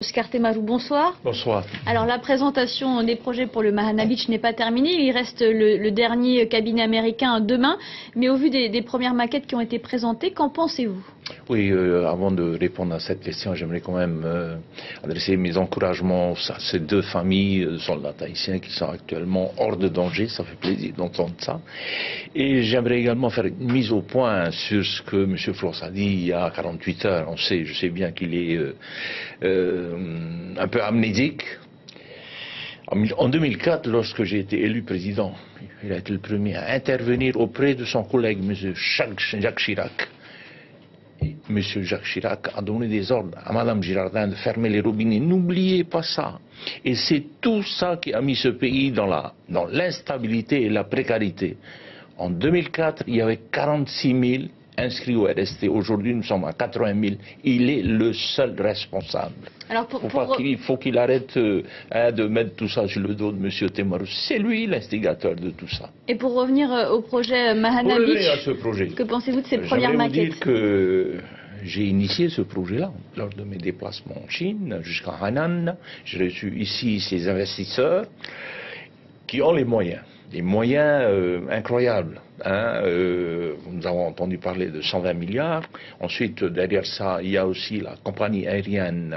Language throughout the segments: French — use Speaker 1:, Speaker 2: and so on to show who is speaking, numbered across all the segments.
Speaker 1: Oscar Temarou, bonsoir.
Speaker 2: Bonsoir.
Speaker 1: Alors la présentation des projets pour le Mahana Beach n'est pas terminée, il reste le dernier cabinet américain demain, mais au vu des premières maquettes qui ont été présentées, qu'en pensez-vous?
Speaker 2: Oui, avant de répondre à cette question, j'aimerais quand même adresser mes encouragements à ces deux familles de soldats haïtiens qui sont actuellement hors de danger, ça fait plaisir d'entendre ça. Et j'aimerais également faire une mise au point sur ce que M. Floss a dit il y a 48 heures. Je sais bien qu'il est un peu amnésique. En 2004, lorsque j'ai été élu président, il a été le premier à intervenir auprès de son collègue, M. Jacques Chirac. M. Jacques Chirac a donné des ordres à Mme Girardin de fermer les robinets. N'oubliez pas ça. Et c'est tout ça qui a mis ce pays dans l'instabilité et la précarité. En 2004, il y avait 46 000 inscrits au RST. Aujourd'hui, nous sommes à 80 000. Il est le seul responsable.
Speaker 1: Alors
Speaker 2: Il faut qu'il arrête de mettre tout ça sur le dos de M. Temarou. C'est lui l'instigateur de tout ça.
Speaker 1: Et pour revenir au projet Mahana Beach,
Speaker 2: à ce projet,
Speaker 1: que pensez-vous de ces premières
Speaker 2: j'aimerais
Speaker 1: maquettes?
Speaker 2: vous dire que j'ai initié ce projet-là lors de mes déplacements en Chine jusqu'à Hainan. J'ai reçu ici ces investisseurs qui ont les moyens incroyables. Nous avons entendu parler de 120 milliards. Ensuite, derrière ça, il y a aussi la compagnie aérienne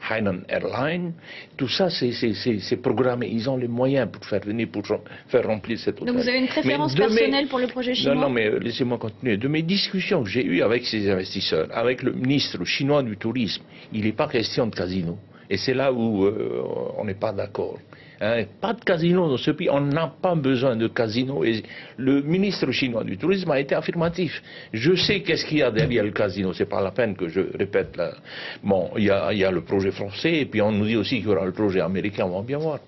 Speaker 2: Hainan Airlines. Tout ça, c'est programmé. Ils ont les moyens pour faire remplir cette hôtel.
Speaker 1: Donc vous avez une préférence personnelle pour le projet chinois?
Speaker 2: Non, mais laissez-moi continuer. De mes discussions que j'ai eues avec ces investisseurs, avec le ministre chinois du tourisme, il n'est pas question de casino. Et c'est là où on n'est pas d'accord. Pas de casino dans ce pays, on n'a pas besoin de casino. Et le ministre chinois du tourisme a été affirmatif. Je sais qu'est-ce qu'il y a derrière le casino, c'est pas la peine que je répète là. Bon, il y a le projet français, et puis on nous dit aussi qu'il y aura le projet américain, on va bien voir.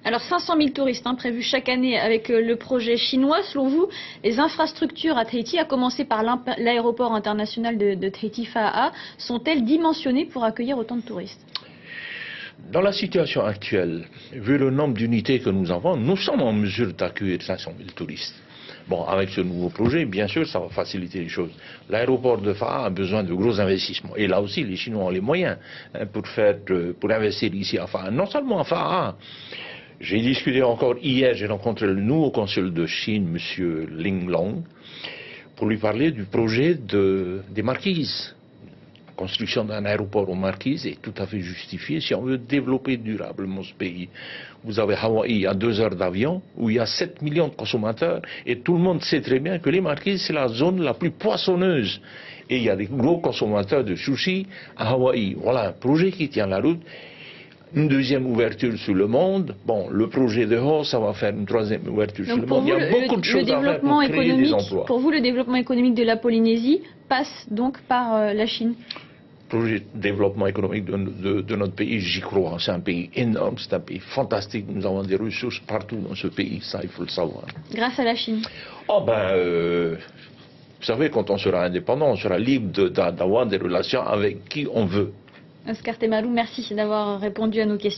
Speaker 1: Alors 500 000 touristes prévus chaque année avec le projet chinois. Selon vous, les infrastructures à Tahiti, à commencer par l'aéroport international de Tahiti-Fa'a, sont-elles dimensionnées pour accueillir autant de touristes?
Speaker 2: Dans la situation actuelle, vu le nombre d'unités que nous avons, nous sommes en mesure d'accueillir 500 000 touristes. Bon, avec ce nouveau projet, bien sûr, ça va faciliter les choses. L'aéroport de Fa'a a besoin de gros investissements. Et là aussi, les Chinois ont les moyens pour investir ici à Fa'a. Non seulement à Fa'a. J'ai discuté encore hier, j'ai rencontré le nouveau consul de Chine, M. Ling Long, pour lui parler du projet des Marquises. La construction d'un aéroport aux Marquises est tout à fait justifiée si on veut développer durablement ce pays. Vous avez Hawaï à 2 heures d'avion, où il y a 7 millions de consommateurs, et tout le monde sait très bien que les Marquises, c'est la zone la plus poissonneuse. Et il y a des gros consommateurs de sushi à Hawaï. Voilà un projet qui tient la route. Une deuxième ouverture sur le monde. Bon, le projet de Ho, ça va faire une troisième ouverture sur le monde. Il y a beaucoup de choses à faire pour créer des emplois.
Speaker 1: Pour vous, le développement économique de la Polynésie passe donc par la Chine?
Speaker 2: Le projet de développement économique de notre pays, j'y crois. C'est un pays énorme, c'est un pays fantastique. Nous avons des ressources partout dans ce pays, ça il faut le savoir.
Speaker 1: Grâce à la Chine?
Speaker 2: Vous savez, quand on sera indépendant, on sera libre d'avoir des relations avec qui on veut.
Speaker 1: Oscar Temarou, merci d'avoir répondu à nos questions.